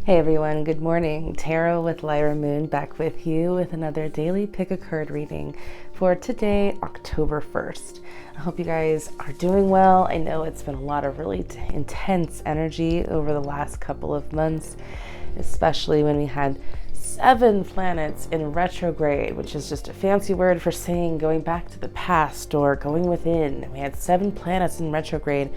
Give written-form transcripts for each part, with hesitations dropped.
Hey everyone, good morning. Tarot with Lyra Moon back with you with another daily pick a card reading for today, October 1st. I hope you guys are doing well. I know it's been a lot of really intense energy over the last couple of months, especially when we had 7 planets in retrograde, which is just a fancy word for saying going back to the past or going within. We had 7 planets in retrograde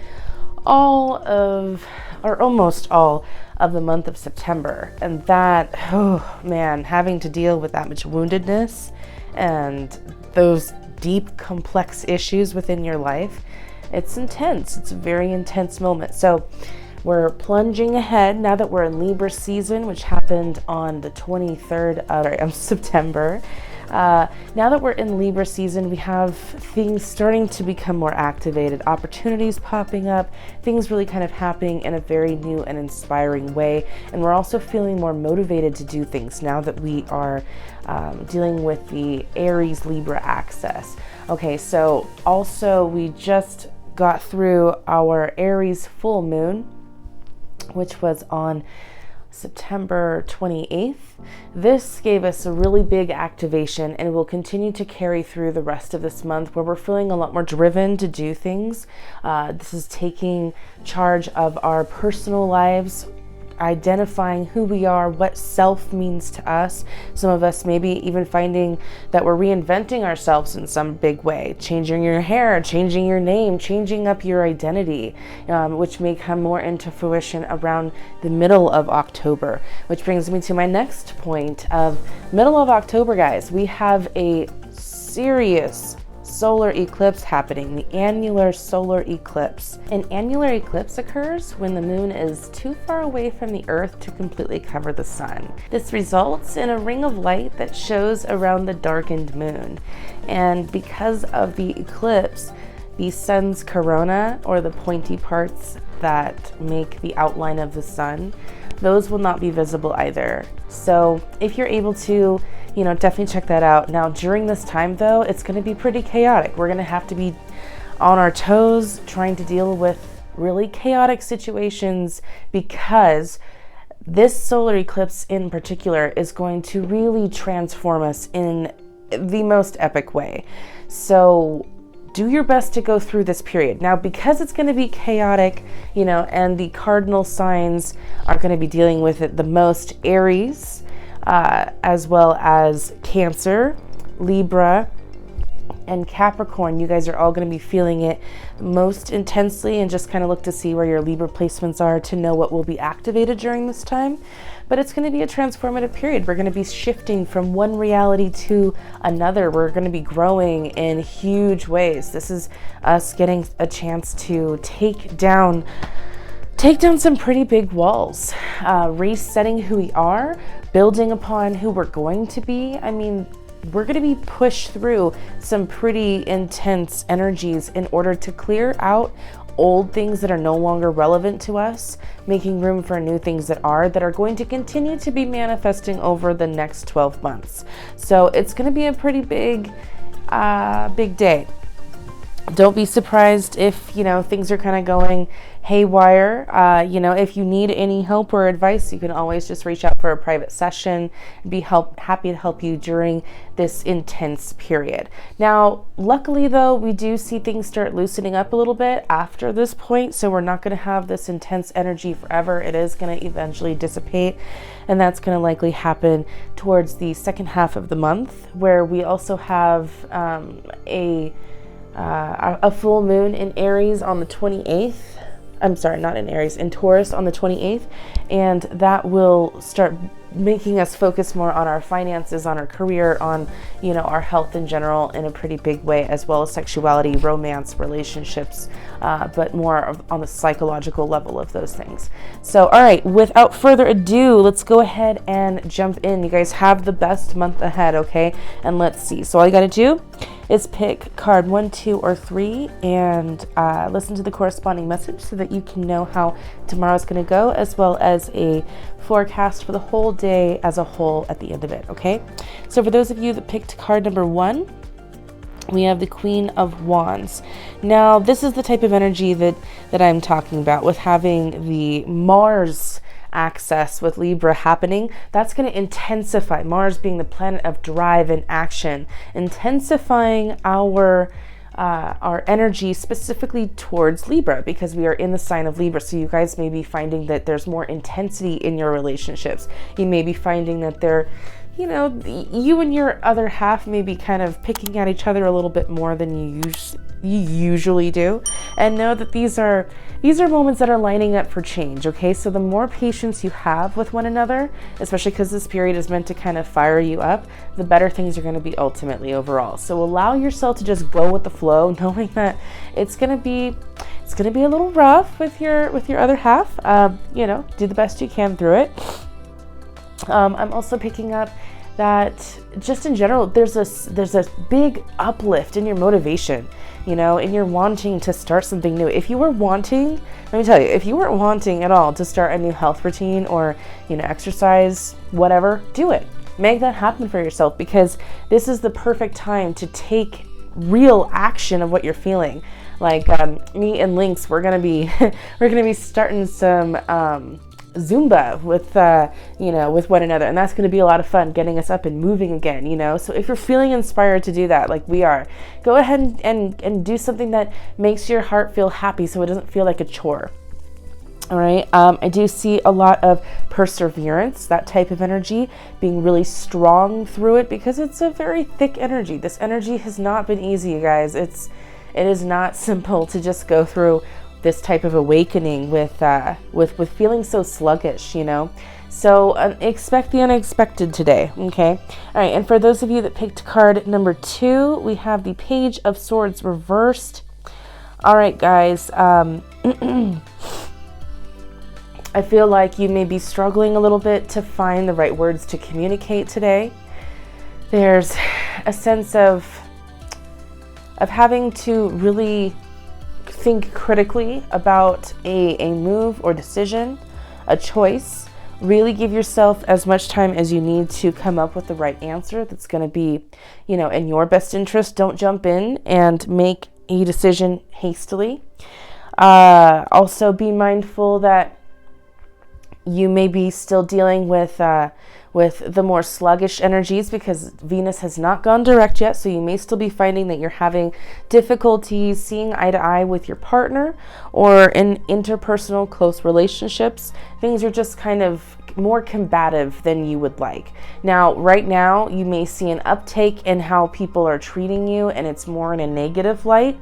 almost all of the month of September. And that, oh man, having to deal with that much woundedness and those deep, complex issues within your life, it's intense. It's a very intense moment. So we're plunging ahead now that we're in Libra season, which happened on the 23rd of September. Now that we're in Libra season, we have things starting to become more activated, opportunities popping up, things really kind of happening in a very new and inspiring way. And we're also feeling more motivated to do things now that we are dealing with the Aries Libra axis. Okay, so also we just got through our Aries full moon, which was on September 28th. This gave us a really big activation and will continue to carry through the rest of this month where we're feeling a lot more driven to do things. This is taking charge of our personal lives, identifying who we are, what self means to us. Some of us maybe even finding that we're reinventing ourselves in some big way, changing your hair, changing your name, changing up your identity, which may come more into fruition around the middle of October, which brings me to my next point of middle of October, guys. We have a serious solar eclipse happening, the annular solar eclipse. An annular eclipse occurs when the moon is too far away from the earth to completely cover the sun. This results in a ring of light that shows around the darkened moon. And because of the eclipse, the sun's corona, or the pointy parts that make the outline of the sun, those will not be visible either. So if you're able to, definitely check that out. Now, during this time though, it's going to be pretty chaotic. We're going to have to be on our toes trying to deal with really chaotic situations because this solar eclipse in particular is going to really transform us in the most epic way. So do your best to go through this period. Now, because it's going to be chaotic, and the cardinal signs are going to be dealing with it the most, Aries, as well as Cancer, Libra, and Capricorn. You guys are all going to be feeling it most intensely, and just kind of look to see where your Libra placements are to know what will be activated during this time. But it's going to be a transformative period. We're going to be shifting from one reality to another. We're going to be growing in huge ways. This is us getting a chance to take down some pretty big walls, resetting who we are, building upon who we're going to be. I mean, we're going to be pushed through some pretty intense energies in order to clear out old things that are no longer relevant to us, making room for new things that are going to continue to be manifesting over the next 12 months. So it's going to be a pretty big day. Don't be surprised if, things are kind of going haywire. If you need any help or advice, you can always just reach out for a private session. Happy to help you during this intense period. Now, luckily though, we do see things start loosening up a little bit after this point. So we're not going to have this intense energy forever. It is going to eventually dissipate. And that's going to likely happen towards the second half of the month, where we also have a full moon in Aries on the 28th. I'm sorry, not in Aries, in Taurus on the 28th. And that will start making us focus more on our finances, on our career, on, our health in general in a pretty big way, as well as sexuality, romance, relationships, but more on the psychological level of those things. So, all right, without further ado, let's go ahead and jump in. You guys have the best month ahead, okay? And let's see. So all you got to do is pick card 1, 2, or 3 and listen to the corresponding message so that you can know how tomorrow's going to go, as well as a forecast for the whole day as a whole at the end of it, okay? So for those of you that picked card number 1, we have the Queen of Wands. Now, this is the type of energy that I'm talking about, with having the Mars access with Libra happening, that's going to intensify, Mars being the planet of drive and action, intensifying our energy specifically towards Libra, because we are in the sign of Libra. So you guys may be finding that there's more intensity in your relationships. You may be finding that you and your other half may be kind of picking at each other a little bit more than you usually do. And know that these are moments that are lining up for change, okay? So the more patience you have with one another, especially because this period is meant to kind of fire you up, the better things are going to be ultimately overall. So allow yourself to just go with the flow, knowing that it's going to be a little rough with your other half. Do the best you can through it. I'm also picking up that just in general, there's a big uplift in your motivation, and you're wanting to start something new. If you were wanting, let me tell you, if you weren't wanting at all to start a new health routine or, exercise, whatever, do it. Make that happen for yourself, because this is the perfect time to take real action of what you're feeling. Like me and Lynx, we're gonna be starting some Zumba with one another, and that's going to be a lot of fun, getting us up and moving again. So if you're feeling inspired to do that, like we are, go ahead and do something that makes your heart feel happy, so it doesn't feel like a chore. All right. I do see a lot of perseverance, that type of energy, being really strong through it, because it's a very thick energy. This energy has not been easy, you guys. It is not simple to just go through this type of awakening with feeling so sluggish, So expect the unexpected today, okay? All right, and for those of you that picked card number 2, we have the Page of Swords reversed. All right, guys. I feel like you may be struggling a little bit to find the right words to communicate today. There's a sense of having to really think critically about a move or decision, a choice. Really give yourself as much time as you need to come up with the right answer that's going to be, in your best interest. Don't jump in and make a decision hastily. Also be mindful that you may be still dealing with the more sluggish energies, because Venus has not gone direct yet, so you may still be finding that you're having difficulties seeing eye to eye with your partner, or in interpersonal close relationships. Things are just kind of more combative than you would like. Now, right now, you may see an uptake in how people are treating you, and it's more in a negative light.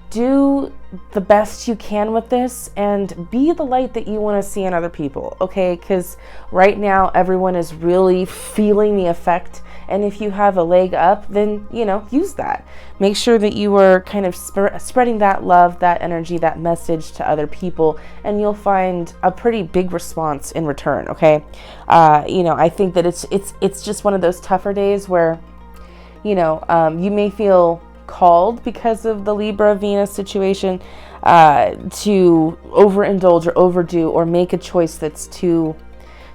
Do the best you can with this and be the light that you want to see in other people, okay? Because right now everyone is really feeling the effect, and if you have a leg up, then use that. Make sure that you are kind of spreading that love, that energy, that message to other people, and you'll find a pretty big response in return, okay? I think that it's just one of those tougher days where you may feel called, because of the Libra Venus situation, to overindulge or overdo, or make a choice that's too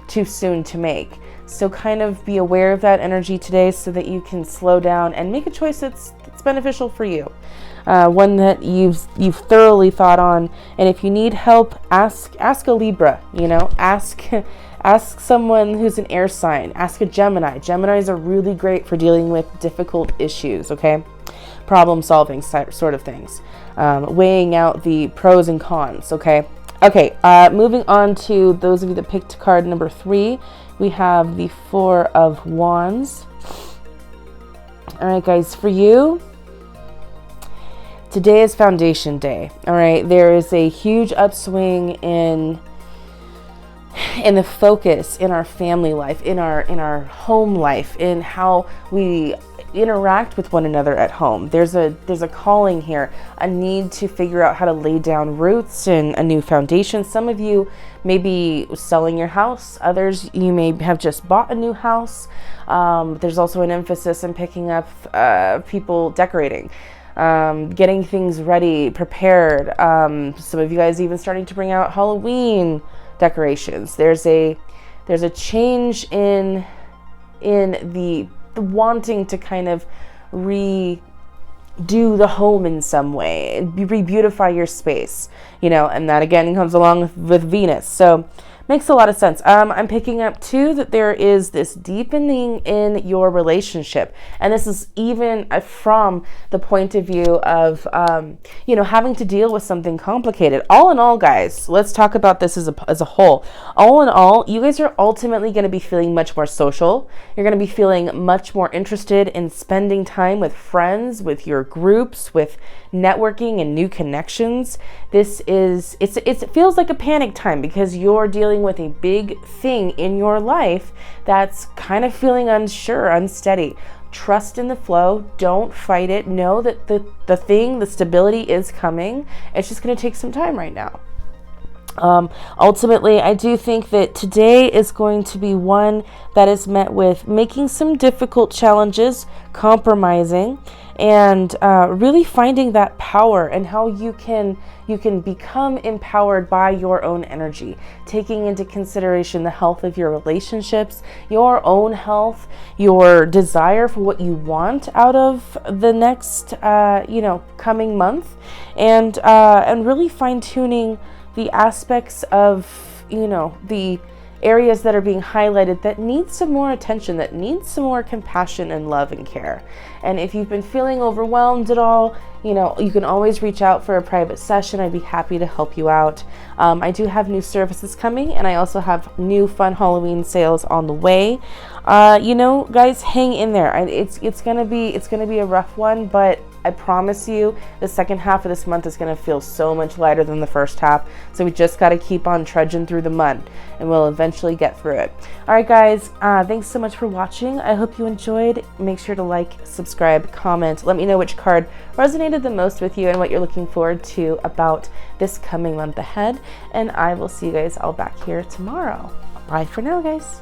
soon to make. So kind of be aware of that energy today, so that you can slow down and make a choice that's beneficial for you, one that you've thoroughly thought on. And if you need help, ask a Libra. Ask someone who's an air sign. Ask a Gemini. Geminis are really great for dealing with difficult issues, okay? Problem solving sort of things. Weighing out the pros and cons, okay? Okay, moving on to those of you that picked card number 3. We have the 4 of Wands. All right, guys, for you, today is Foundation Day. All right, there is a huge upswing in the focus in our family life, in our home life, in how we interact with one another at home. There's a calling here, a need to figure out how to lay down roots and a new foundation. Some of you may be selling your house. Others, you may have just bought a new house. There's also an emphasis in picking up people decorating, getting things ready, prepared. Some of you guys even starting to bring out Halloween decorations. There's a change in the wanting to kind of redo the home in some way, re-beautify your space, and that again comes along with Venus. So Makes a lot of sense. I'm picking up too that there is this deepening in your relationship, and this is even from the point of view of having to deal with something complicated. All in all, guys, let's talk about this as a whole. All in all, you guys are ultimately going to be feeling much more social. You're going to be feeling much more interested in spending time with friends, with your groups, with networking and new connections. It feels like a panic time because you're dealing with a big thing in your life that's kind of feeling unsure, unsteady. Trust in the flow. Don't fight it. Know that the stability is coming. It's just going to take some time right now. Ultimately, I do think that today is going to be one that is met with making some difficult challenges, compromising, and really finding that power and how you can become empowered by your own energy, taking into consideration the health of your relationships, your own health, your desire for what you want out of the next coming month, and really fine-tuning the aspects of, the areas that are being highlighted that need some more attention, that need some more compassion and love and care. And if you've been feeling overwhelmed at all, you can always reach out for a private session. I'd be happy to help you out. I do have new services coming, and I also have new fun Halloween sales on the way. Guys, hang in there. It's gonna be a rough one, but I promise you the second half of this month is going to feel so much lighter than the first half. So we just got to keep on trudging through the mud, and we'll eventually get through it. All right, guys, thanks so much for watching. I hope you enjoyed. Make sure to like, subscribe, comment. Let me know which card resonated the most with you and what you're looking forward to about this coming month ahead. And I will see you guys all back here tomorrow. Bye for now, guys.